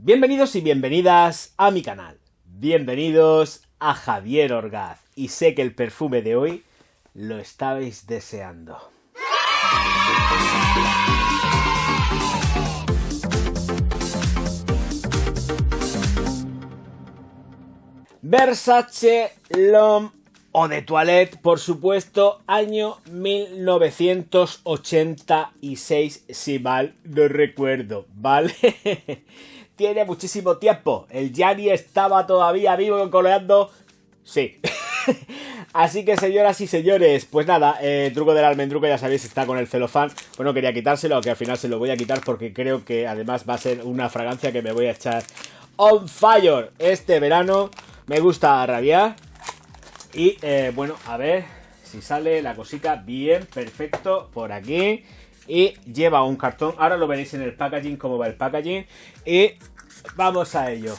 Bienvenidos y bienvenidas a mi canal. Bienvenidos a Javier Orgaz. Y sé que el perfume de hoy lo estabais deseando. Versace L'Homme Eau de Toilette, por supuesto, año 1986, si mal no recuerdo, ¿vale? Tiene muchísimo tiempo. El Gianni estaba todavía vivo y coleando. Sí. Así que, señoras y señores, pues nada, truco del almendruco, ya sabéis, está con el celofán. Bueno, quería quitárselo, aunque al final se lo voy a quitar porque creo que además va a ser una fragancia que me voy a echar on fire este verano. Me gusta rabiar. Y bueno, a ver si sale la cosita bien, perfecto, por aquí. Y lleva un cartón, ahora lo veréis en el packaging, cómo va el packaging. Y vamos a ello.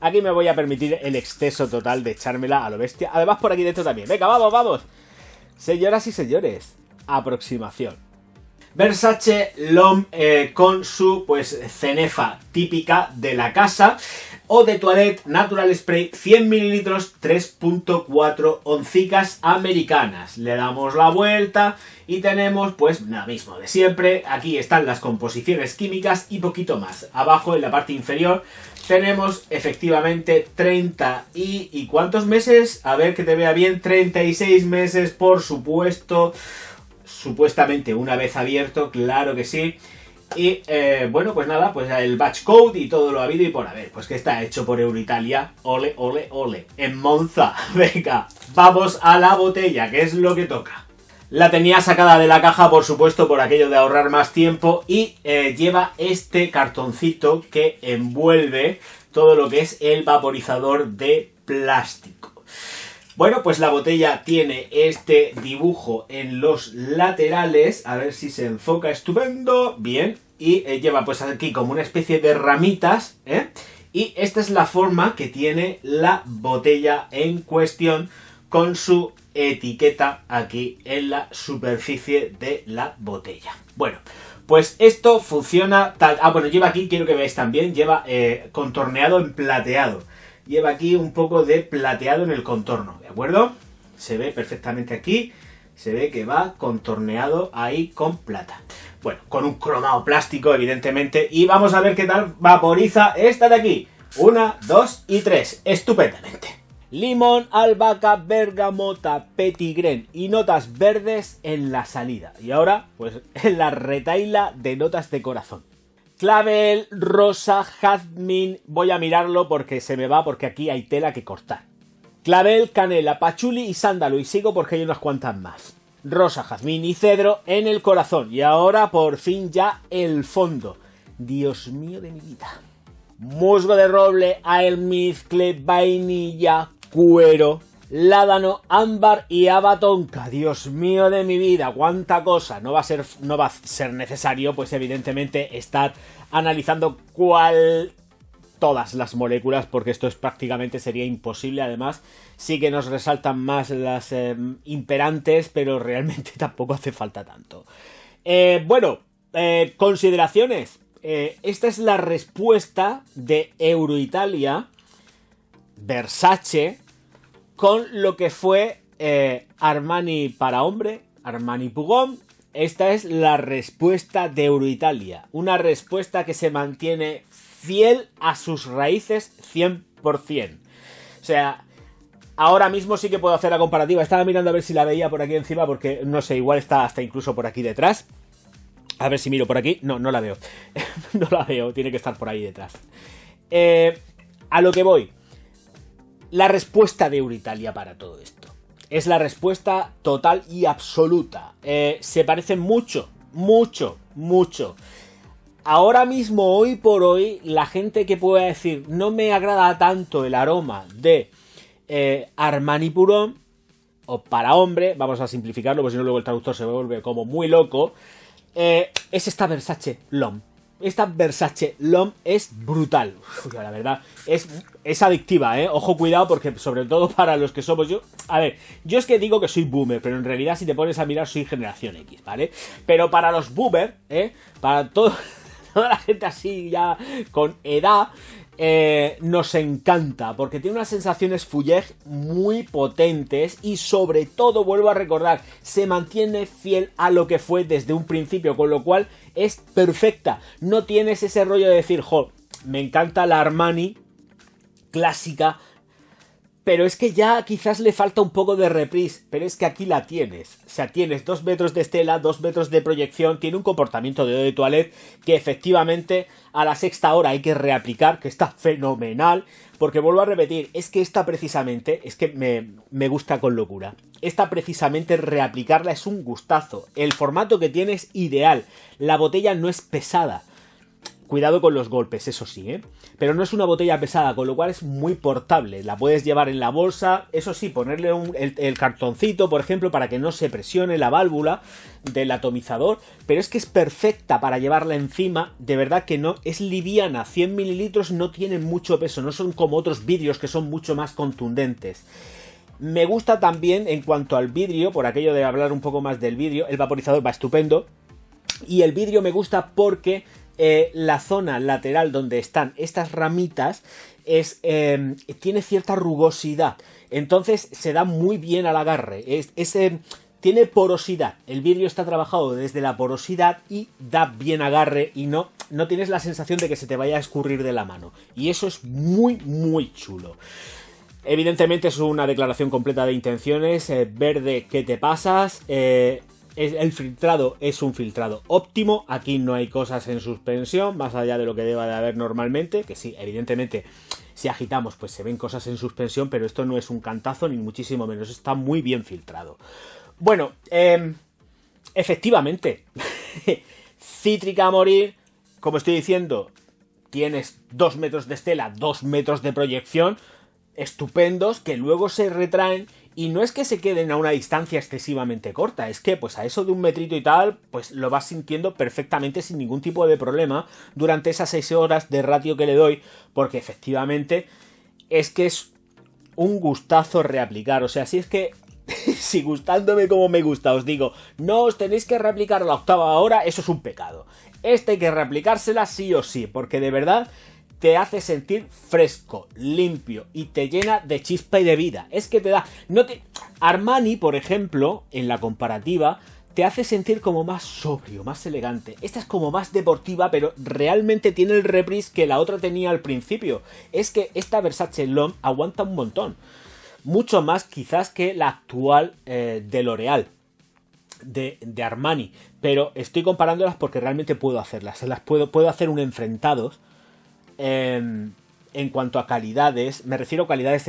Aquí me voy a permitir el exceso total de echármela a lo bestia. Además por aquí dentro también, venga, vamos, vamos. Señoras y señores, aproximación. Versace L'Homme con su pues cenefa típica de la casa. Eau de Toilette Natural Spray 100 ml 3.4 oncicas americanas. Le damos la vuelta y tenemos pues lo mismo de siempre. Aquí están las composiciones químicas y poquito más. Abajo en la parte inferior tenemos efectivamente 30 y ¿cuántos meses? A ver que te vea bien, 36 meses por supuesto. Supuestamente una vez abierto, claro que sí. Y bueno, pues nada, pues el batch code y todo lo habido y por haber. Pues que está hecho por Euroitalia. Ole, ole, ole. En Monza. Venga, vamos a la botella, que es lo que toca. La tenía sacada de la caja, por supuesto, por aquello de ahorrar más tiempo. Y lleva este cartoncito que envuelve todo lo que es el vaporizador de plástico. Bueno, pues la botella tiene este dibujo en los laterales. A ver si se enfoca, estupendo. Bien. Y lleva pues aquí como una especie de ramitas, ¿eh? Y esta es la forma que tiene la botella en cuestión con su etiqueta aquí en la superficie de la botella. Bueno, pues esto funciona tal... bueno, lleva aquí, quiero que veáis también, lleva contorneado en plateado. Lleva aquí un poco de plateado en el contorno, ¿de acuerdo? Se ve perfectamente aquí, se ve que va contorneado ahí con plata. Bueno, con un cromado plástico, evidentemente, y vamos a ver qué tal vaporiza esta de aquí. 1, 2 y 3, estupendamente. Limón, albahaca, bergamota, petigren y notas verdes en la salida. Y ahora, pues, en la retaila de notas de corazón. Clavel, rosa, jazmín, voy a mirarlo porque se me va, porque aquí hay tela que cortar. Clavel, canela, pachuli y sándalo, y sigo porque hay unas cuantas más. Rosa, jazmín y cedro en el corazón. Y ahora por fin ya el fondo. Dios mío de mi vida. Musgo de roble, almizcle, vainilla, cuero, ládano, ámbar y haba tonka. Dios mío de mi vida, cuánta cosa. No va a ser necesario, pues evidentemente, estar analizando todas las moléculas, porque esto prácticamente sería imposible. Además, sí que nos resaltan más las imperantes, pero realmente tampoco hace falta tanto. Bueno, consideraciones. Esta es la respuesta de Euroitalia, Versace, con lo que fue Armani para hombre, Armani Pugón. Esta es la respuesta de Euroitalia. Una respuesta que se mantiene fiel a sus raíces 100%. O sea, ahora mismo sí que puedo hacer la comparativa. Estaba mirando a ver si la veía por aquí encima porque, no sé, igual está hasta incluso por aquí detrás. A ver si miro por aquí. No, no la veo. No la veo, tiene que estar por ahí detrás. A lo que voy. La respuesta de Euroitalia para todo esto es la respuesta total y absoluta. Se parecen mucho, mucho, mucho. Ahora mismo, hoy por hoy, la gente que pueda decir no me agrada tanto el aroma de Armani Purón o para hombre, vamos a simplificarlo, porque si no luego el traductor se vuelve como muy loco, es esta Versace L'Homme. Esta Versace L'Homme es brutal. Uf, la verdad, es adictiva, ¿eh? Ojo, cuidado, porque sobre todo para los que somos yo... A ver, yo es que digo que soy boomer, pero en realidad si te pones a mirar soy generación X, ¿vale? Pero para los boomer, para todo... toda la gente así ya con edad, nos encanta, porque tiene unas sensaciones Fouillère muy potentes y sobre todo, vuelvo a recordar, se mantiene fiel a lo que fue desde un principio, con lo cual es perfecta. No tienes ese rollo de decir, jo, me encanta la Armani clásica, pero es que ya quizás le falta un poco de reprise, pero es que aquí la tienes. O sea, tienes 2 metros de estela, 2 metros de proyección, tiene un comportamiento de eau de toilette que efectivamente a la sexta hora hay que reaplicar, que está fenomenal, porque vuelvo a repetir, es que esta precisamente, es que me gusta con locura. Esta precisamente reaplicarla es un gustazo. El formato que tiene es ideal, la botella no es pesada. Cuidado con los golpes, eso sí, ¿eh? Pero no es una botella pesada, con lo cual es muy portable. La puedes llevar en la bolsa, eso sí, ponerle el cartoncito, por ejemplo, para que no se presione la válvula del atomizador. Pero es que es perfecta para llevarla encima, de verdad que no, es liviana. 100 mililitros no tienen mucho peso, no son como otros vidrios que son mucho más contundentes. Me gusta también, en cuanto al vidrio, por aquello de hablar un poco más del vidrio, el vaporizador va estupendo. Y el vidrio me gusta porque la zona lateral donde están estas ramitas tiene cierta rugosidad, entonces se da muy bien al agarre, tiene porosidad, el vidrio está trabajado desde la porosidad y da bien agarre y no tienes la sensación de que se te vaya a escurrir de la mano, y eso es muy muy chulo. Evidentemente es una declaración completa de intenciones, verde, ¿qué te pasas? El filtrado es un filtrado óptimo, aquí no hay cosas en suspensión, más allá de lo que deba de haber normalmente, que sí, evidentemente, si agitamos pues se ven cosas en suspensión, pero esto no es un cantazo ni muchísimo menos, está muy bien filtrado. Bueno, efectivamente, cítrica a morir, como estoy diciendo, tienes 2 metros de estela, 2 metros de proyección, estupendos, que luego se retraen. Y no es que se queden a una distancia excesivamente corta, es que pues a eso de 1 metrito y tal, pues lo vas sintiendo perfectamente sin ningún tipo de problema durante esas 6 horas de ratio que le doy, porque efectivamente es que es un gustazo reaplicar. O sea, si es que si gustándome como me gusta os digo, no os tenéis que reaplicar a la 8ª hora, eso es un pecado. Hay que reaplicársela sí o sí, porque de verdad te hace sentir fresco, limpio y te llena de chispa y de vida. Es que te da... Armani, por ejemplo, en la comparativa, te hace sentir como más sobrio, más elegante. Esta es como más deportiva, pero realmente tiene el reprise que la otra tenía al principio. Es que esta Versace L'Homme aguanta un montón. Mucho más quizás que la actual de L'Oréal. De Armani. Pero estoy comparándolas porque realmente puedo hacerlas. Puedo hacer un enfrentados. En cuanto a calidades, me refiero a calidades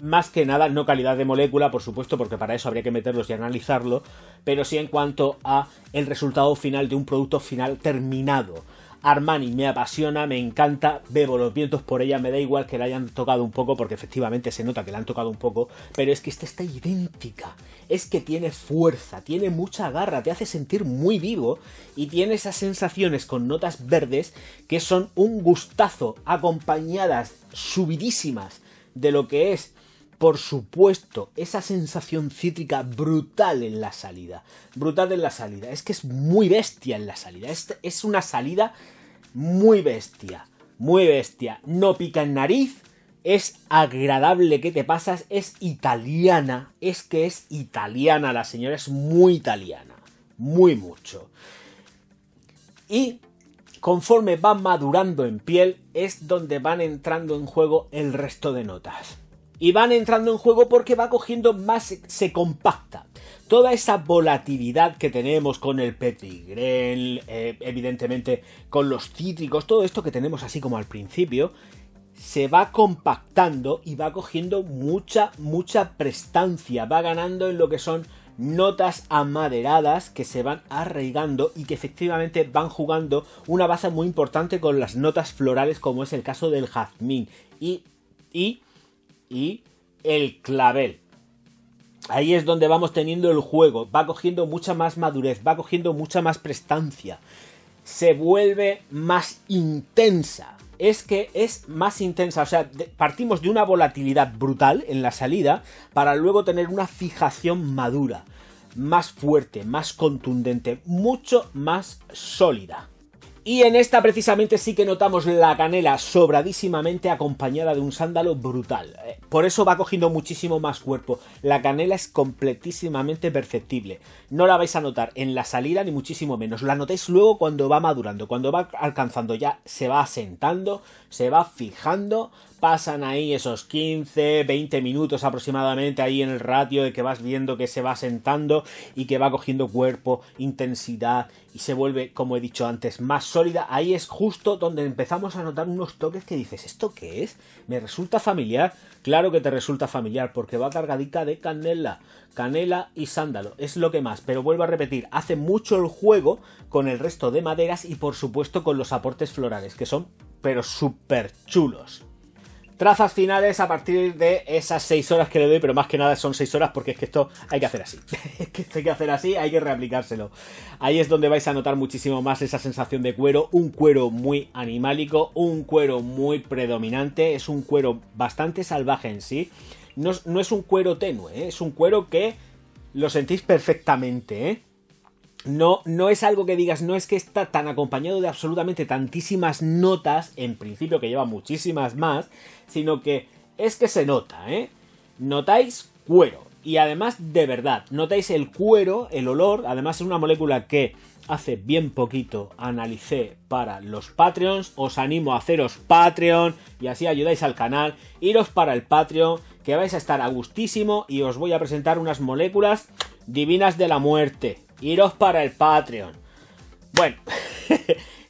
más que nada, no calidad de molécula, por supuesto, porque para eso habría que meterlos y analizarlo, pero sí en cuanto a el resultado final de un producto final terminado. Armani me apasiona, me encanta, bebo los vientos por ella, me da igual que la hayan tocado un poco, porque efectivamente se nota que la han tocado un poco, pero es que esta está idéntica, es que tiene fuerza, tiene mucha garra, te hace sentir muy vivo y tiene esas sensaciones con notas verdes que son un gustazo, acompañadas, subidísimas de lo que es, por supuesto, esa sensación cítrica brutal en la salida. Brutal en la salida. Es que es muy bestia en la salida. Es una salida muy bestia. Muy bestia. No pica en nariz. Es agradable que te pasas. Es italiana. Es que es italiana la señora. Es muy italiana. Muy mucho. Y conforme va madurando en piel es donde van entrando en juego el resto de notas. Y van entrando en juego porque va cogiendo más, se compacta. Toda esa volatilidad que tenemos con el Petit Grain, evidentemente con los cítricos, todo esto que tenemos así como al principio, se va compactando y va cogiendo mucha prestancia. Va ganando en lo que son notas amaderadas que se van arraigando y que efectivamente van jugando una baza muy importante con las notas florales, como es el caso del jazmín y el clavel. Ahí es donde vamos teniendo el juego, va cogiendo mucha más madurez, va cogiendo mucha más prestancia, se vuelve más intensa. Es que es más intensa, o sea, partimos de una volatilidad brutal en la salida para luego tener una fijación madura, más fuerte, más contundente, mucho más sólida. Y en esta precisamente sí que notamos la canela sobradísimamente acompañada de un sándalo brutal. Por eso va cogiendo muchísimo más cuerpo. La canela es completísimamente perceptible. No la vais a notar en la salida ni muchísimo menos. La notáis luego cuando va madurando, cuando va alcanzando ya, se va asentando, se va fijando. Pasan ahí esos 15, 20 minutos aproximadamente ahí en el ratio de que vas viendo que se va asentando y que va cogiendo cuerpo, intensidad y se vuelve, como he dicho antes, más sólida. Ahí es justo donde empezamos a notar unos toques que dices, ¿esto qué es? ¿Me resulta familiar? Claro que te resulta familiar porque va cargadita de canela. Canela y sándalo, es lo que más, pero vuelvo a repetir, hace mucho el juego con el resto de maderas y por supuesto con los aportes florales, que son pero súper chulos. Trazas finales a partir de esas 6 horas que le doy, pero más que nada son 6 horas porque es que esto hay que hacer así. Es que esto hay que hacer así, hay que reaplicárselo. Ahí es donde vais a notar muchísimo más esa sensación de cuero, un cuero muy animálico, un cuero muy predominante, es un cuero bastante salvaje en sí. No es un cuero tenue, es un cuero que lo sentís perfectamente, ¿eh? No es algo que digas, no es que está tan acompañado de absolutamente tantísimas notas, en principio que lleva muchísimas más, sino que es que se nota, ¿eh? Notáis cuero, y además de verdad, notáis el cuero, el olor, además es una molécula que hace bien poquito analicé para los Patreons, os animo a haceros Patreon y así ayudáis al canal, iros para el Patreon, que vais a estar a gustísimo y os voy a presentar unas moléculas divinas de la muerte. Iros para el Patreon. Bueno,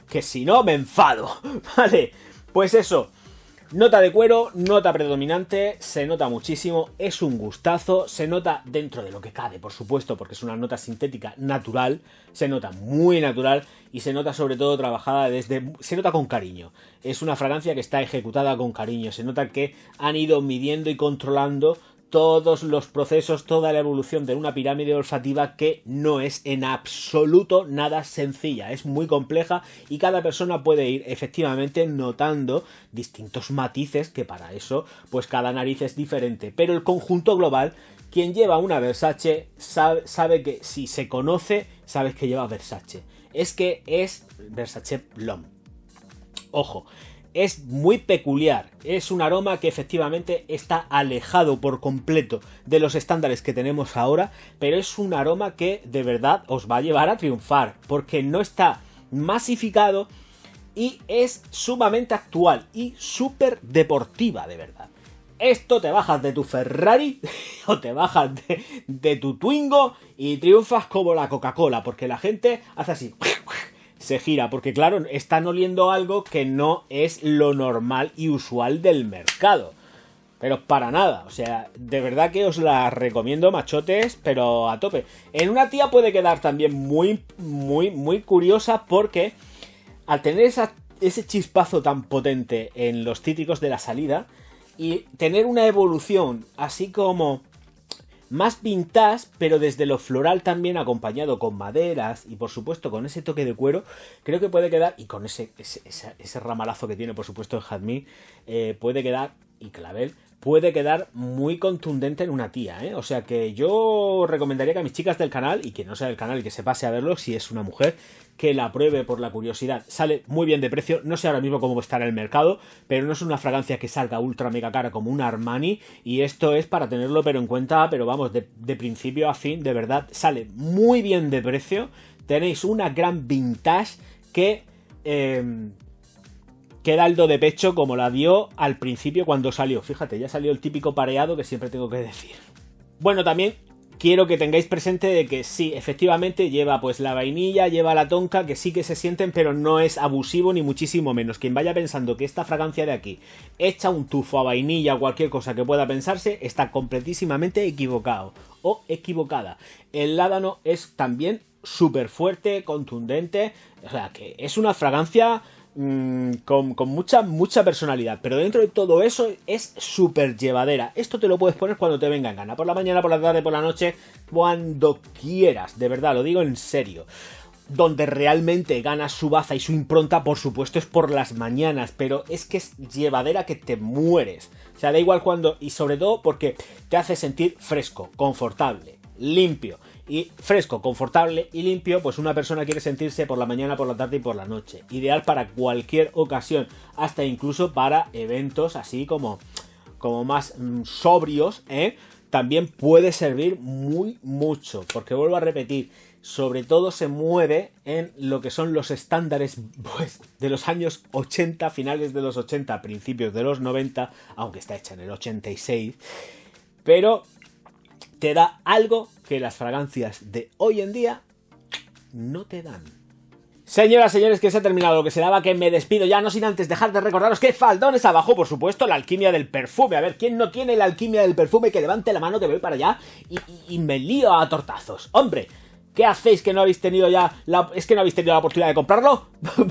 que si no me enfado. Vale, pues eso. Nota de cuero, nota predominante, se nota muchísimo, es un gustazo, se nota dentro de lo que cabe, por supuesto, porque es una nota sintética natural, se nota muy natural y se nota sobre todo trabajada se nota con cariño. Es una fragancia que está ejecutada con cariño, se nota que han ido midiendo y controlando todos los procesos, toda la evolución de una pirámide olfativa que no es en absoluto nada sencilla, es muy compleja y cada persona puede ir efectivamente notando distintos matices que para eso pues cada nariz es diferente, pero el conjunto global, quien lleva una Versace sabe que si se conoce, sabes que lleva Versace, es que es Versace L'Homme. Ojo, es muy peculiar, es un aroma que efectivamente está alejado por completo de los estándares que tenemos ahora, pero es un aroma que de verdad os va a llevar a triunfar, porque no está masificado y es sumamente actual y súper deportiva de verdad. Esto te bajas de tu Ferrari o te bajas de tu Twingo y triunfas como la Coca-Cola, porque la gente hace así, se gira, porque claro, están oliendo algo que no es lo normal y usual del mercado. Pero para nada, o sea, de verdad que os la recomiendo, machotes, pero a tope. En una tía puede quedar también muy curiosa porque al tener ese chispazo tan potente en los cítricos de la salida y tener una evolución así como más vintage, pero desde lo floral también acompañado con maderas y por supuesto con ese toque de cuero, creo que puede quedar, y con ese ramalazo que tiene por supuesto el jazmín, puede quedar, y clavel, puede quedar muy contundente en una tía, ¿eh? O sea que yo recomendaría que a mis chicas del canal, y que no sea del canal y que se pase a verlo, si es una mujer, que la pruebe por la curiosidad. Sale muy bien de precio, no sé ahora mismo cómo está en el mercado, pero no es una fragancia que salga ultra mega cara como un Armani, y esto es para tenerlo pero en cuenta, pero vamos, de principio a fin, de verdad, sale muy bien de precio. Tenéis una gran vintage que da el do de pecho como la dio al principio cuando salió. Fíjate, ya salió el típico pareado que siempre tengo que decir. Bueno, también quiero que tengáis presente de que sí, efectivamente lleva pues la vainilla, lleva la tonka, que sí que se sienten, pero no es abusivo ni muchísimo menos. Quien vaya pensando que esta fragancia de aquí echa un tufo a vainilla o cualquier cosa que pueda pensarse, está completísimamente equivocado o equivocada. El ládano es también súper fuerte, contundente, o sea que es una fragancia con mucha personalidad, pero dentro de todo eso es súper llevadera. Esto te lo puedes poner cuando te venga en gana, por la mañana, por la tarde, por la noche, cuando quieras, de verdad, lo digo en serio. Donde realmente gana su baza y su impronta, por supuesto, es por las mañanas, pero es que es llevadera que te mueres. O sea, da igual cuando, y sobre todo porque te hace sentir fresco, confortable, limpio. Y fresco, confortable y limpio, pues una persona quiere sentirse por la mañana, por la tarde y por la noche. Ideal para cualquier ocasión, hasta incluso para eventos así como más sobrios, ¿eh? También puede servir mucho, porque vuelvo a repetir, sobre todo se mueve en lo que son los estándares pues, de los años 80, finales de los 80, principios de los 90, aunque está hecha en el 86, pero te da algo que las fragancias de hoy en día no te dan. Señoras, señores, que se ha terminado lo que se daba, que me despido ya, no sin antes dejar de recordaros que faldones abajo, por supuesto, la alquimia del perfume. A ver, ¿quién no tiene la alquimia del perfume? Que levante la mano, que voy para allá y me lío a tortazos. ¡Hombre! ¿Qué hacéis que no habéis tenido ya ¿Es que no habéis tenido la oportunidad de comprarlo?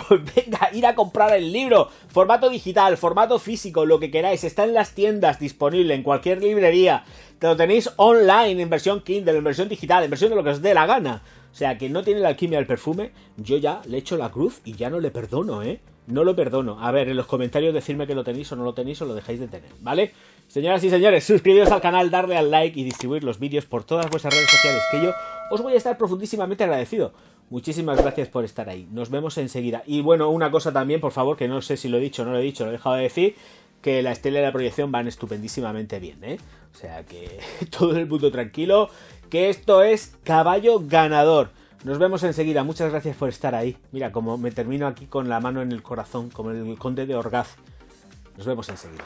Pues venga, ir a comprar el libro. Formato digital, formato físico, lo que queráis. Está en las tiendas, disponible en cualquier librería. Te lo tenéis online, en versión Kindle, en versión digital, en versión de lo que os dé la gana. O sea, que no tiene la alquimia del perfume, yo ya le echo la cruz y ya no le perdono, ¿eh? No lo perdono. A ver, en los comentarios decidme que lo tenéis o no lo tenéis o lo dejáis de tener, ¿vale? Señoras y señores, suscribiros al canal, darle al like y distribuir los vídeos por todas vuestras redes sociales, que yo os voy a estar profundísimamente agradecido. Muchísimas gracias por estar ahí. Nos vemos enseguida. Y bueno, una cosa también, por favor, que no sé si lo he dicho o no lo he dicho, lo he dejado de decir, que la estela y la proyección van estupendísimamente bien, ¿eh? O sea, que todo el mundo tranquilo, que esto es caballo ganador. Nos vemos enseguida. Muchas gracias por estar ahí. Mira, como me termino aquí con la mano en el corazón, como el conde de Orgaz. Nos vemos enseguida.